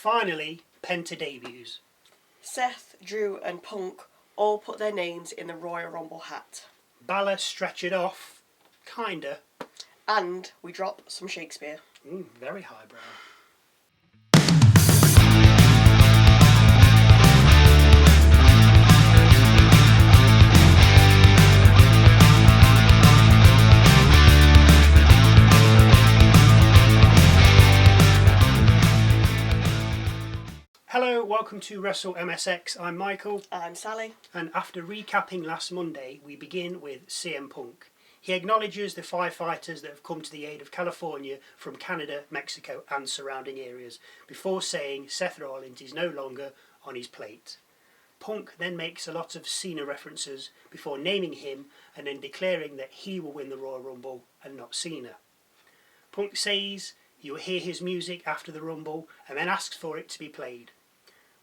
Finally, Penta debuts. Seth, Drew and Punk all put their names in the Royal Rumble hat. Balor stretch it off, kinda. And we drop some Shakespeare. Very highbrow. Hello, welcome to Wrestle MSX. I'm Michael. I'm Sally. And after recapping last Monday, we begin with CM Punk. He acknowledges the 5 fighters that have come to the aid of California from Canada, Mexico and surrounding areas, before saying Seth Rollins is no longer on his plate. Punk then makes a lot of Cena references before naming him and then declaring that he will win the Royal Rumble and not Cena. Punk says you will hear his music after the Rumble and then asks for it to be played.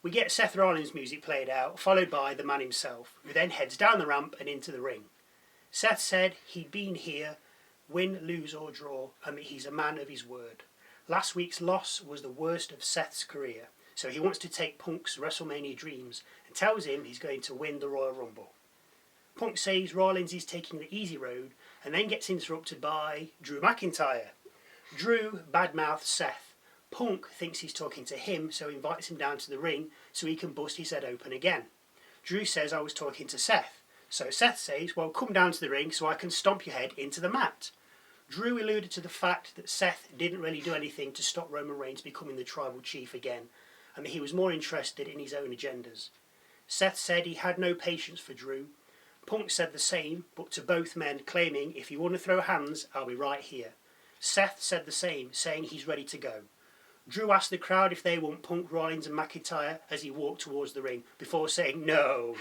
We get Seth Rollins' music played out, followed by the man himself, who then heads down the ramp and into the ring. Seth said he'd been here, win, lose or draw, and that he's a man of his word. Last week's loss was the worst of Seth's career, so he wants to take Punk's WrestleMania dreams and tells him he's going to win the Royal Rumble. Punk says Rollins is taking the easy road and then gets interrupted by Drew McIntyre. Drew badmouths Seth. Punk thinks he's talking to him, so invites him down to the ring so he can bust his head open again. Drew says I was talking to Seth. So Seth says, well, come down to the ring so I can stomp your head into the mat. Drew alluded to the fact that Seth didn't really do anything to stop Roman Reigns becoming the tribal chief again, and that he was more interested in his own agendas. Seth said he had no patience for Drew. Punk said the same, but to both men, claiming, if you want to throw hands, I'll be right here. Seth said the same, saying he's ready to go. Drew asked the crowd if they want Punk, Rollins and McIntyre as he walked towards the ring, before saying, no.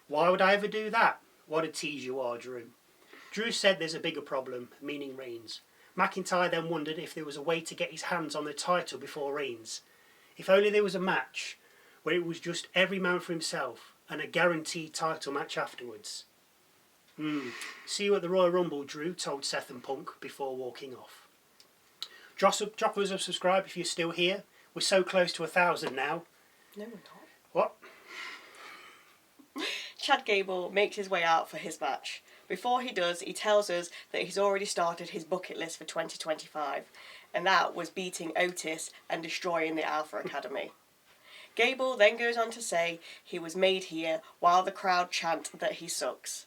Why would I ever do that? What a tease you are, Drew. Drew said there's a bigger problem, meaning Reigns. McIntyre then wondered if there was a way to get his hands on the title before Reigns. If only there was a match where it was just every man for himself and a guaranteed title match afterwards. See you at the Royal Rumble, Drew told Seth and Punk before walking off. Drop us a subscribe if you're still here. We're so close to 1,000 now. No, we're not. What? Chad Gable makes his way out for his match. Before he does, he tells us that he's already started his bucket list for 2025, and that was beating Otis and destroying the Alpha Academy. Gable then goes on to say he was made here while the crowd chant that he sucks.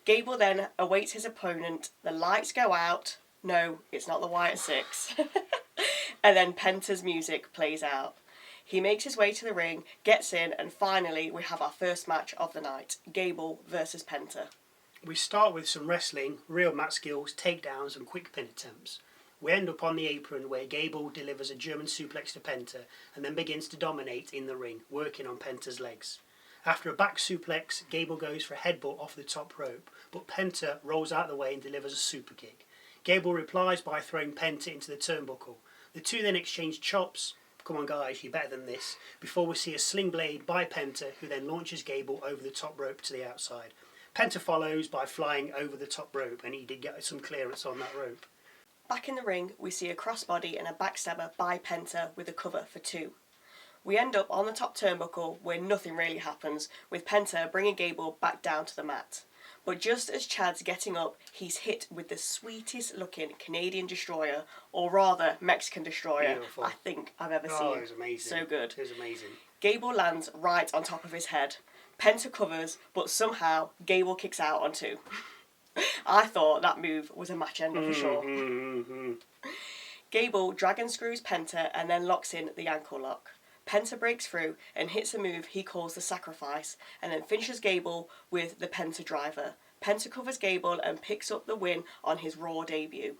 Gable then awaits his opponent, the lights go out, no, it's not the Wyatt 6, and then Penta's music plays out. He makes his way to the ring, gets in, and finally we have our first match of the night, Gable versus Penta. We start with some wrestling, real mat skills, takedowns and quick pin attempts. We end up on the apron where Gable delivers a German suplex to Penta and then begins to dominate in the ring, working on Penta's legs. After a back suplex, Gable goes for a headbutt off the top rope, but Penta rolls out of the way and delivers a super kick. Gable replies by throwing Penta into the turnbuckle. The two then exchange chops. Come on guys, you're better than this. Before we see a sling blade by Penta, who then launches Gable over the top rope to the outside. Penta follows by flying over the top rope, and he did get some clearance on that rope. Back in the ring, we see a crossbody and a backstabber by Penta with a cover for 2. We end up on the top turnbuckle where nothing really happens, with Penta bringing Gable back down to the mat. But just as Chad's getting up, he's hit with the sweetest looking Canadian destroyer, or rather Mexican destroyer, Beautiful. I think I've ever seen. Oh, it was amazing. So good. It was amazing. Gable lands right on top of his head. Penta covers, but somehow Gable kicks out on 2. I thought that move was a match ender for sure. Gable dragon screws Penta and then locks in the ankle lock. Penta breaks through and hits a move he calls the sacrifice, and then finishes Gable with the Penta driver. Penta covers Gable and picks up the win on his Raw debut.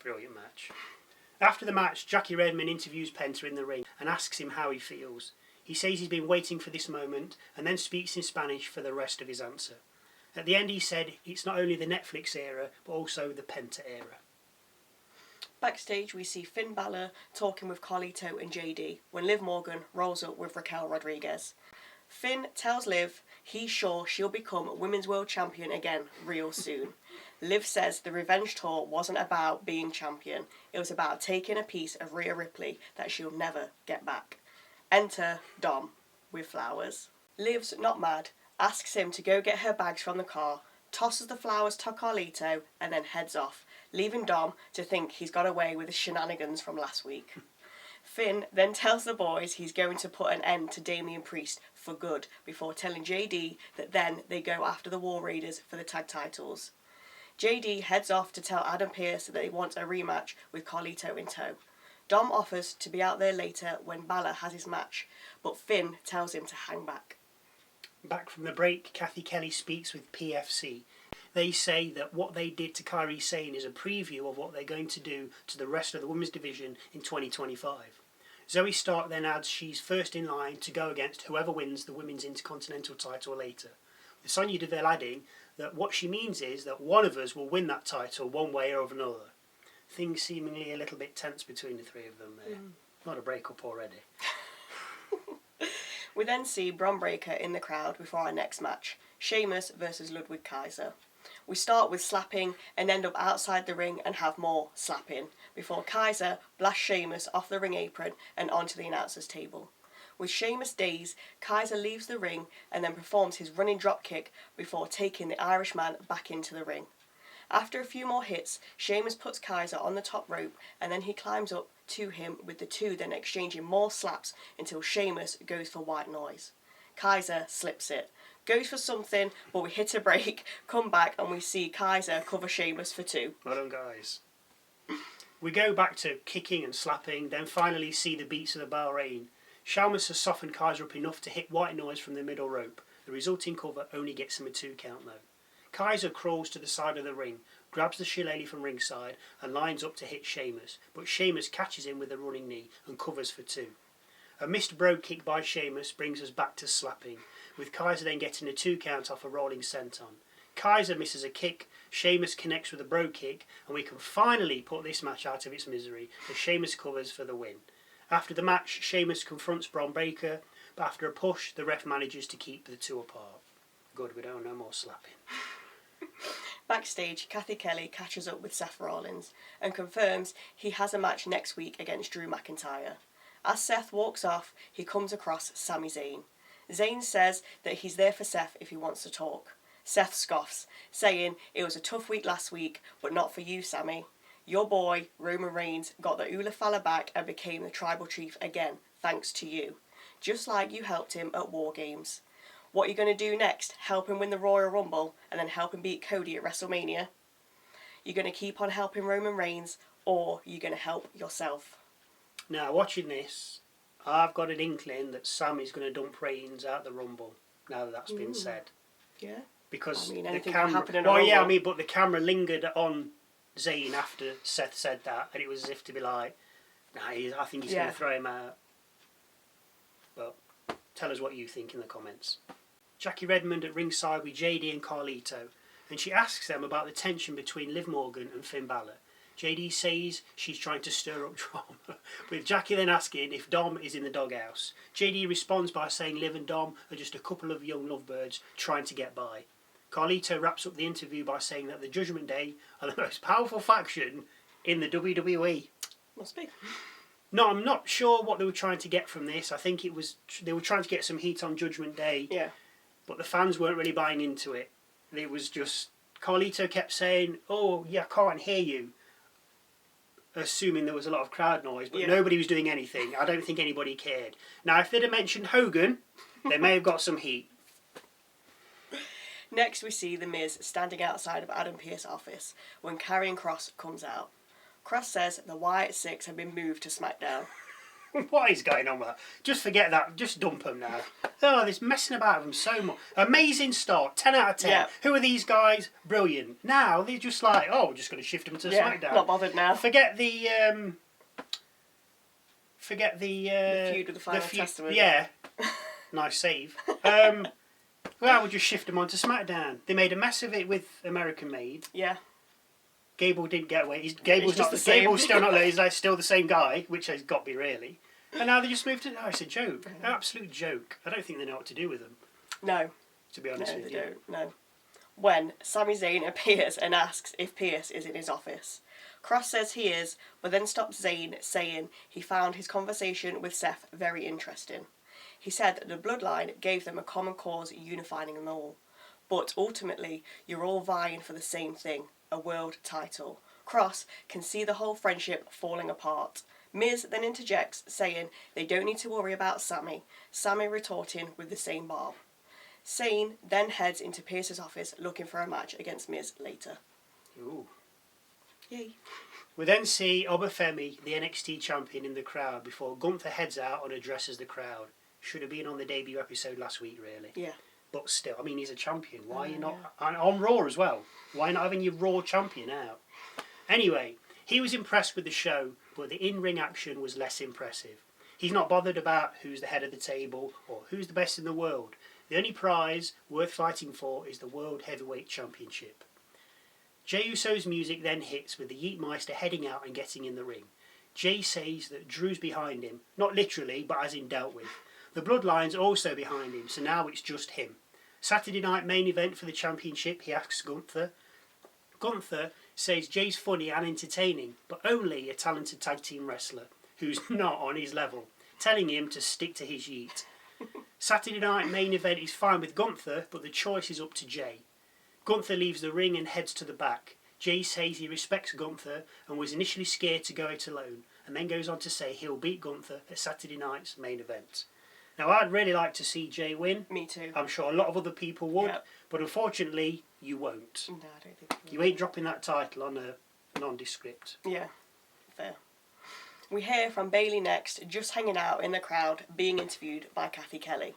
Brilliant match. After the match, Jackie Redman interviews Penta in the ring and asks him how he feels. He says he's been waiting for this moment and then speaks in Spanish for the rest of his answer. At the end he said it's not only the Netflix era but also the Penta era. Backstage, we see Finn Balor talking with Carlito and JD when Liv Morgan rolls up with Raquel Rodriguez. Finn tells Liv he's sure she'll become Women's World Champion again real soon. Liv says the revenge tour wasn't about being champion. It was about taking a piece of Rhea Ripley that she'll never get back. Enter Dom with flowers. Liv's not mad, asks him to go get her bags from the car, tosses the flowers to Carlito, and then heads off, leaving Dom to think he's got away with his shenanigans from last week. Finn then tells the boys he's going to put an end to Damian Priest for good before telling JD that then they go after the War Raiders for the tag titles. JD heads off to tell Adam Pearce that they want a rematch with Carlito in tow. Dom offers to be out there later when Balor has his match, but Finn tells him to hang back. Back from the break, Kathy Kelly speaks with PFC. They say that what they did to Kairi Sane is a preview of what they're going to do to the rest of the women's division in 2025. Zoe Stark then adds she's first in line to go against whoever wins the women's Intercontinental title later, with Sonya Deville adding that what she means is that one of us will win that title one way or another. Things seemingly a little bit tense between the three of them there. Not a breakup already. We then see Bron Breakker in the crowd before our next match, Sheamus versus Ludwig Kaiser. We start with slapping and end up outside the ring and have more slapping, before Kaiser blasts Sheamus off the ring apron and onto the announcer's table. With Sheamus dazed, Kaiser leaves the ring and then performs his running dropkick before taking the Irishman back into the ring. After a few more hits, Sheamus puts Kaiser on the top rope and then he climbs up to him, with the two then exchanging more slaps until Sheamus goes for white noise. Kaiser slips it, goes for something, but we hit a break, come back and we see Kaiser cover Sheamus for two. Well done, guys. We go back to kicking and slapping, then finally see the beats of the Bahrain. Sheamus has softened Kaiser up enough to hit white noise from the middle rope. The resulting cover only gets him a 2 count though. Kaiser crawls to the side of the ring, grabs the shillelagh from ringside and lines up to hit Sheamus, but Sheamus catches him with a running knee and covers for 2. A missed brogue kick by Sheamus brings us back to slapping, with Kaiser then getting a 2 count off a rolling senton. Kaiser misses a kick, Sheamus connects with a brogue kick, and we can finally put this match out of its misery as Sheamus covers for the win. After the match, Sheamus confronts Bron Breakker, but after a push, the ref manages to keep the two apart. Good, we don't know more slapping. Backstage, Kathy Kelly catches up with Seth Rollins and confirms he has a match next week against Drew McIntyre. As Seth walks off, he comes across Sami Zayn. Zayn says that he's there for Seth if he wants to talk. Seth scoffs, saying it was a tough week last week, but not for you, Sami. Your boy, Roman Reigns, got the Ula Fala back and became the tribal chief again, thanks to you. Just like you helped him at War Games. What are you going to do next? Help him win the Royal Rumble and then help him beat Cody at WrestleMania? You're going to keep on helping Roman Reigns, or you're going to help yourself? Now, watching this, I've got an inkling that Sammy's going to dump Reigns out the Rumble, now that that's been said. Yeah. Because I mean, the anything camera... can happen in a Well, yeah, I Rumble. mean, but the camera lingered on Zayn after Seth said that, and it was as if to be like, nah, I think he's going to throw him out. But tell us what you think in the comments. Jackie Redmond at ringside with JD and Carlito, and she asks them about the tension between Liv Morgan and Finn Balor. JD says she's trying to stir up drama, with Jackie then asking if Dom is in the doghouse. JD responds by saying Liv and Dom are just a couple of young lovebirds trying to get by. Carlito wraps up the interview by saying that the Judgment Day are the most powerful faction in the WWE. Must be. No, I'm not sure what they were trying to get from this. I think it was they were trying to get some heat on Judgment Day. Yeah. But the fans weren't really buying into it. It was just... Carlito kept saying, oh, yeah, I can't hear you. Assuming there was a lot of crowd noise, but nobody was doing anything. I don't think anybody cared. Now, if they'd have mentioned Hogan, they may have got some heat. Next, we see The Miz standing outside of Adam Pearce's office when Karrion Kross comes out. Kross says the Wyatt Six have been moved to SmackDown. What is going on with that? Just forget that. Just dump them now. Oh, they're messing about with them so much. Amazing start. 10 out of 10. Yeah. Who are these guys? Brilliant. Now, they're just like, oh, we're just going to shift them to SmackDown. Not bothered now. Forget the feud with the Final Testament. Yeah. Nice save. Well, we'll just shift them onto SmackDown. They made a mess of it with American Made. Yeah. Gable didn't get away. Gable's still not there. He's like still the same guy, which has got to be really. And now they just moved to... Oh, it's a joke. An absolute joke. I don't think they know what to do with them. No. To be honest with they you. don't. No. when Sami Zayn appears and asks if Pierce is in his office. Cross says he is, but then stops Zayn, saying he found his conversation with Seth very interesting. He said that the bloodline gave them a common cause unifying them all. But ultimately, you're all vying for the same thing, a world title. Cross can see the whole friendship falling apart. Miz then interjects, saying they don't need to worry about Sami. Sami retorting with the same barb. Zayn then heads into Pierce's office looking for a match against Miz later. Ooh. Yay. We then see Obafemi, the NXT champion, in the crowd before Gunther heads out and addresses the crowd. Should have been on the debut episode last week, really. Yeah. But still, I mean, he's a champion. Why are you not... And on Raw as well. Why not having your Raw champion out? Anyway, he was impressed with the show, but the in-ring action was less impressive. He's not bothered about who's the head of the table or who's the best in the world. The only prize worth fighting for is the World Heavyweight Championship. Jey Uso's music then hits with the Yeetmeister heading out and getting in the ring. Jey says that Drew's behind him, not literally, but as in dealt with. The Bloodline's also behind him, so now it's just him. Saturday night main event for the championship, he asks Gunther. Gunther says Jey's funny and entertaining, but only a talented tag team wrestler who's not on his level, telling him to stick to his yeet. Saturday night main event is fine with Gunther, but the choice is up to Jey. Gunther leaves the ring and heads to the back. Jey says he respects Gunther and was initially scared to go it alone, and then goes on to say he'll beat Gunther at Saturday night's main event. Now, I'd really like to see Jey win. Me too. I'm sure a lot of other people would, Yep. but unfortunately, you won't. No, I don't think You ain't dropping that title on a nondescript. Yeah, fair. We hear from Bayley next, just hanging out in the crowd, being interviewed by Kathy Kelly.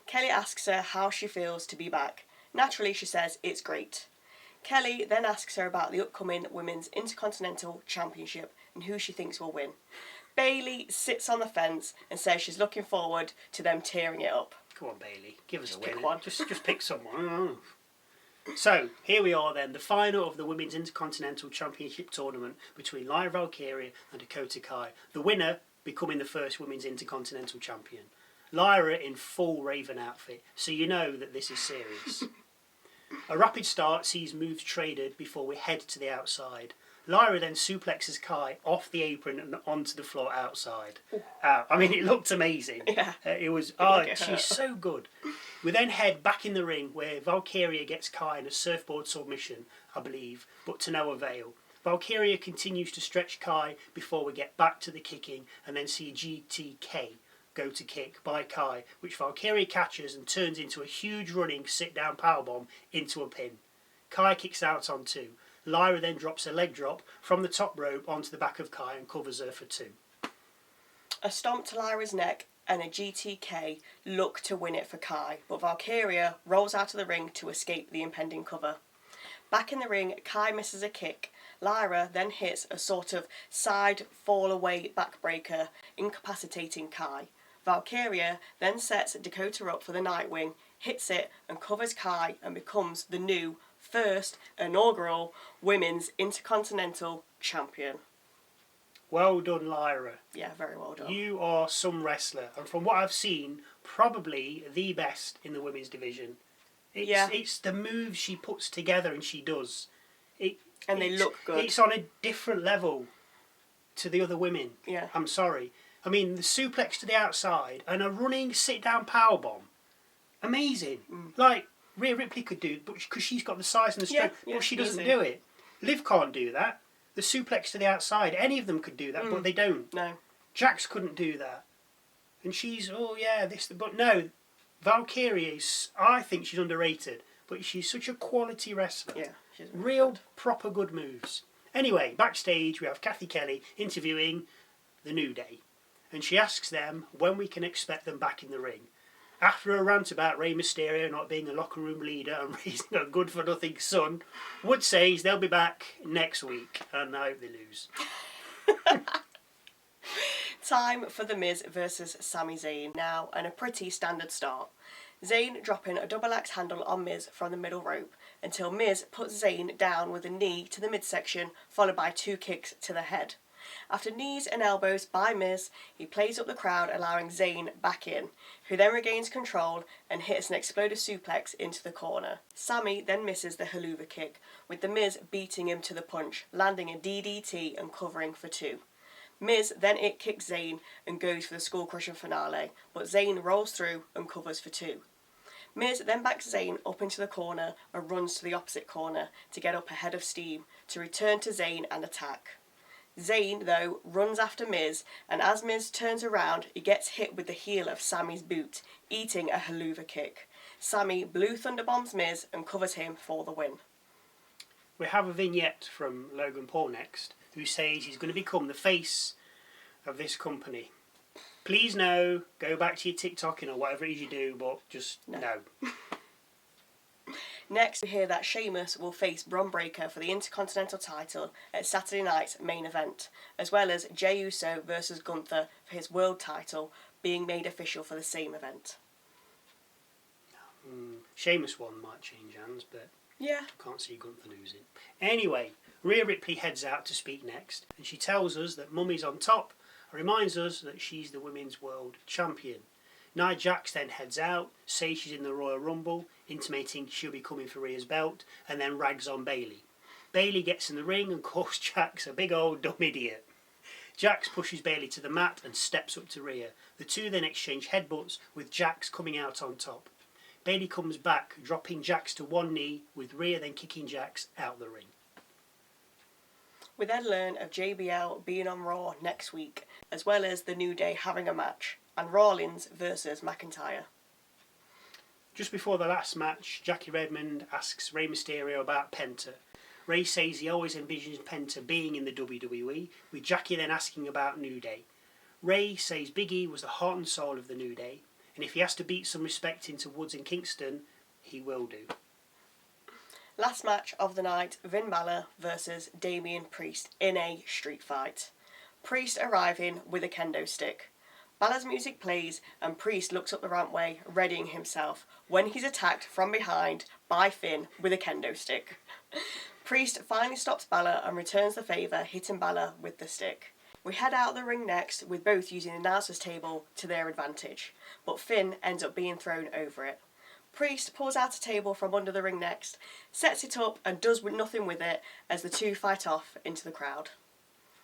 Kelly asks her how she feels to be back. Naturally, she says it's great. Kelly then asks her about the upcoming Women's Intercontinental Championship and who she thinks will win. Bayley sits on the fence and says she's looking forward to them tearing it up. Come on, Bayley, give us Just a pick winner. one. Just pick someone. So, here we are then, the final of the Women's Intercontinental Championship tournament between Lyra Valkyria and Dakota Kai. The winner becoming the first Women's Intercontinental Champion. Lyra in full Raven outfit, so you know that this is serious. A rapid start sees moves traded before we head to the outside. Lyra then suplexes Kai off the apron and onto the floor outside. I mean, it looked amazing. Yeah. It was, Like she's so good. We then head back in the ring where Valkyria gets Kai in a surfboard submission, I believe, but to no avail. Valkyria continues to stretch Kai before we get back to the kicking and then see GTK go to kick by Kai, which Valkyria catches and turns into a huge running sit-down powerbomb into a pin. Kai kicks out on 2. Lyra then drops a leg drop from the top rope onto the back of Kai and covers her for 2. A stomp to Lyra's neck and a GTK look to win it for Kai, but Valkyria rolls out of the ring to escape the impending cover. Back in the ring, Kai misses a kick. Lyra then hits a sort of side fall-away backbreaker, incapacitating Kai. Valkyria then sets Dakota up for the Nightwing, hits it and covers Kai and becomes the new first inaugural Women's Intercontinental Champion. Well done, Lyra. Yeah, very well done. You are some wrestler, and from what I've seen, probably the best in the women's division. It's the moves she puts together and she does. They look good. It's on a different level to the other women. Yeah. I'm sorry. I mean, the suplex to the outside and a running sit-down powerbomb. Amazing. Like, Rhea Ripley could do it, but because she's got the size and the strength, but she doesn't do it. Liv can't do that. The suplex to the outside, any of them could do that, but they don't. No. Jax couldn't do that. And she's, but no, Valkyria is, I think she's underrated, but she's such a quality wrestler. Yeah, she's Real, good. proper good moves. Anyway, backstage we have Kathy Kelly interviewing the New Day, and she asks them when we can expect them back in the ring. After a rant about Rey Mysterio not being a locker room leader and Rey's no good for nothing son, Wood says they'll be back next week, and I hope they lose. Time for The Miz versus Sami Zayn now, and a pretty standard start. Zayn dropping a double axe handle on Miz from the middle rope until Miz puts Zayn down with a knee to the midsection, followed by 2 kicks to the head. After knees and elbows by Miz, he plays up the crowd, allowing Zayn back in, who then regains control and hits an explosive suplex into the corner. Sami then misses the haluva kick, with the Miz beating him to the punch, landing a DDT and covering for 2. Miz then kicks Zayn and goes for the skull-crushing finale, but Zayn rolls through and covers for 2. Miz then backs Zayn up into the corner and runs to the opposite corner to get up ahead of steam to return to Zayn and attack. Zayn, though, runs after Miz, and as Miz turns around, he gets hit with the heel of Sami's boot, eating a haluva kick. Sami blue thunderbombs Miz and covers him for the win. We have a vignette from Logan Paul next, who says he's going to become the face of this company. Please no, go back to your TikToking or whatever it is you do, but just no. Next, we hear that Sheamus will face Bron Breakker for the Intercontinental title at Saturday night's main event, as well as Jey Uso versus Gunther for his world title being made official for the same event. Sheamus one might change hands, but yeah, I can't see Gunther losing. Anyway, Rhea Ripley heads out to speak next, and she tells us that Mummy's on top and reminds us that she's the Women's World Champion. Nia Jax then heads out, says she's in the Royal Rumble, intimating she'll be coming for Rhea's belt, and then rags on Bayley. Bayley gets in the ring and calls Jax a big old dumb idiot. Jax pushes Bayley to the mat and steps up to Rhea. The two then exchange headbutts, with Jax coming out on top. Bayley comes back, dropping Jax to one knee, with Rhea then kicking Jax out the ring. We then learn of JBL being on Raw next week, as well as the New Day having a match, and Rollins versus McIntyre. Just before the last match, Jackie Redmond asks Rey Mysterio about Penta. Rey says he always envisions Penta being in the WWE, with Jackie then asking about New Day. Rey says Big E was the heart and soul of the New Day, and if he has to beat some respect into Woods and Kingston, he will do. Last match of the night, Finn Balor versus Damian Priest in a street fight. Priest arriving with a kendo stick. Balor's music plays and Priest looks up the rampway, readying himself, when he's attacked from behind by Finn with a kendo stick. Priest finally stops Balor and returns the favour, hitting Balor with the stick. We head out the ring next, with both using the announcer's table to their advantage, but Finn ends up being thrown over it. Priest pulls out a table from under the ring next, sets it up and does nothing with it as the two fight off into the crowd.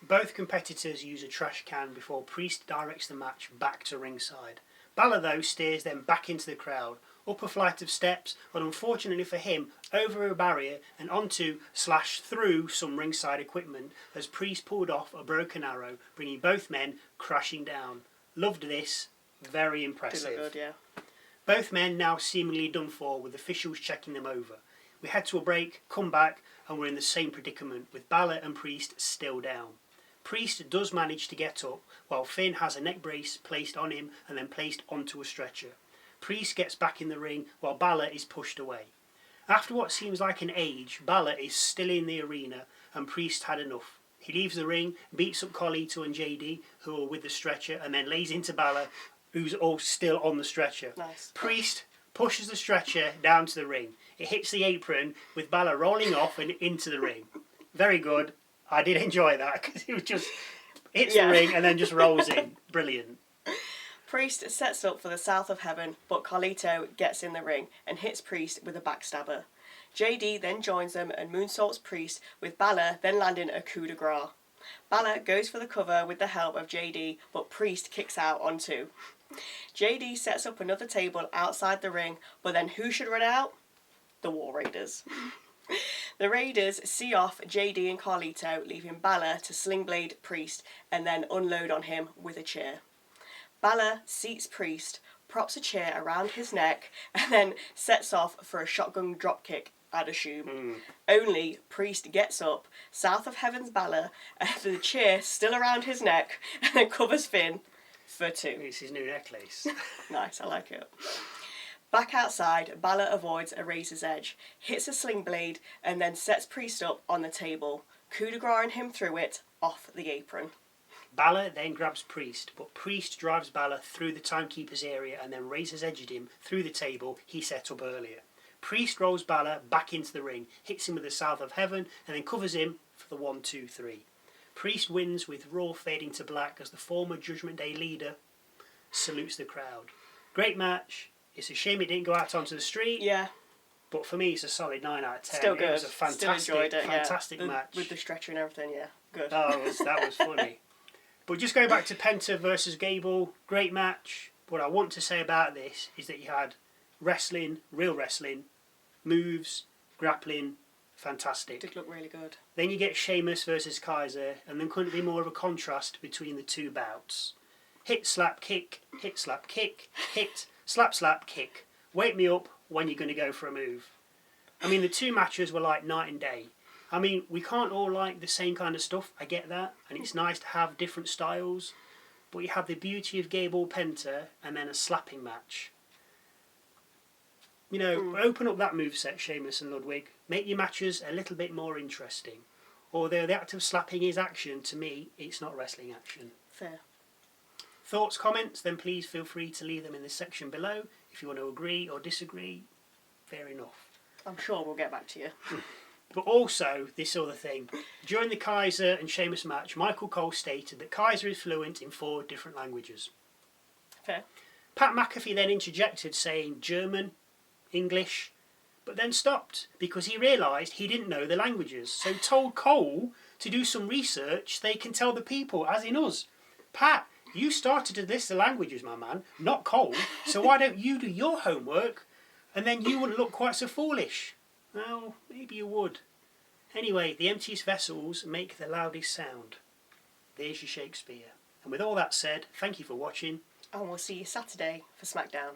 Both competitors use a trash can before Priest directs the match back to ringside. Balor, though, steers them back into the crowd, up a flight of steps, and unfortunately for him, over a barrier and onto/through some ringside equipment as Priest pulled off a broken arrow, bringing both men crashing down. Loved this. Very impressive. Did look good, yeah. Both men now seemingly done for, with officials checking them over. We head to a break, come back, and we're in the same predicament, with Balor and Priest still down. Priest does manage to get up, while Finn has a neck brace placed on him and then placed onto a stretcher. Priest gets back in the ring, while Balor is pushed away. After what seems like an age, Balor is still in the arena, and Priest had enough. He leaves the ring, beats up Carlito and JD, who are with the stretcher, and then lays into Balor, who's all still on the stretcher. Nice. Priest pushes the stretcher down to the ring. It hits the apron, with Balor rolling off and into the ring. Very good. I did enjoy that, because it was just hits the ring and then just rolls in. Brilliant. Priest sets up for the South of Heaven, but Carlito gets in the ring and hits Priest with a backstabber. JD then joins them and moonsaults Priest, with Balor then landing a coup de grace. Balor goes for the cover with the help of JD, but Priest kicks out on 2. JD sets up another table outside the ring, but then who should run out? The War Raiders. The Raiders see off JD and Carlito, leaving Balor to sling blade Priest and then unload on him with a chair. Balor seats Priest, props a chair around his neck, and then sets off for a shotgun dropkick, I'd assume. Only Priest gets up, South of Heaven's Balor, and the chair still around his neck, and then covers Finn for 2. It's his new necklace. Nice, I like it. Back outside, Balor avoids a razor's edge, hits a sling blade, and then sets Priest up on the table, coup de grace him through it, off the apron. Balor then grabs Priest, but Priest drives Balor through the timekeeper's area and then razor's edged him through the table he set up earlier. Priest rolls Balor back into the ring, hits him with the South of Heaven, and then covers him for the 1, 2, 3. Priest wins with Raw fading to black as the former Judgment Day leader salutes the crowd. Great match. It's a shame it didn't go out onto the street. Yeah. But for me, it's a solid 9 out of 10. Still good. It was a fantastic match. With the stretcher and everything, yeah. Good. Oh, that was funny. But just going back to Penta versus Gable, great match. What I want to say about this is that you had wrestling, real wrestling, moves, grappling, fantastic. Did look really good. Then you get Sheamus versus Kaiser, and then couldn't be more of a contrast between the two bouts. Hit, slap, kick, hit, slap, kick, hit, slap, slap, kick. Wake me up when you're going to go for a move. I mean, the two matches were like night and day. I mean, we can't all like the same kind of stuff, I get that, and it's nice to have different styles, but you have the beauty of Gable Penta and then a slapping match. You know, open up that moveset, Sheamus and Ludwig. Make your matches a little bit more interesting. Although the act of slapping is action, to me, it's not wrestling action. Fair. Thoughts, comments, then please feel free to leave them in the section below. If you want to agree or disagree, fair enough. I'm sure we'll get back to you. But also, this other thing. During the Kaiser and Sheamus match, Michael Cole stated that Kaiser is fluent in 4 different languages. Fair. Pat McAfee then interjected saying German, English, but then stopped because he realised he didn't know the languages. So told Cole to do some research they can tell the people, as in us. Pat, you started to list the languages, my man, not Cole, so why don't you do your homework and then you wouldn't look quite so foolish. Well, maybe you would. Anyway, the emptiest vessels make the loudest sound. There's your Shakespeare. And with all that said, thank you for watching. And we'll see you Saturday for SmackDown.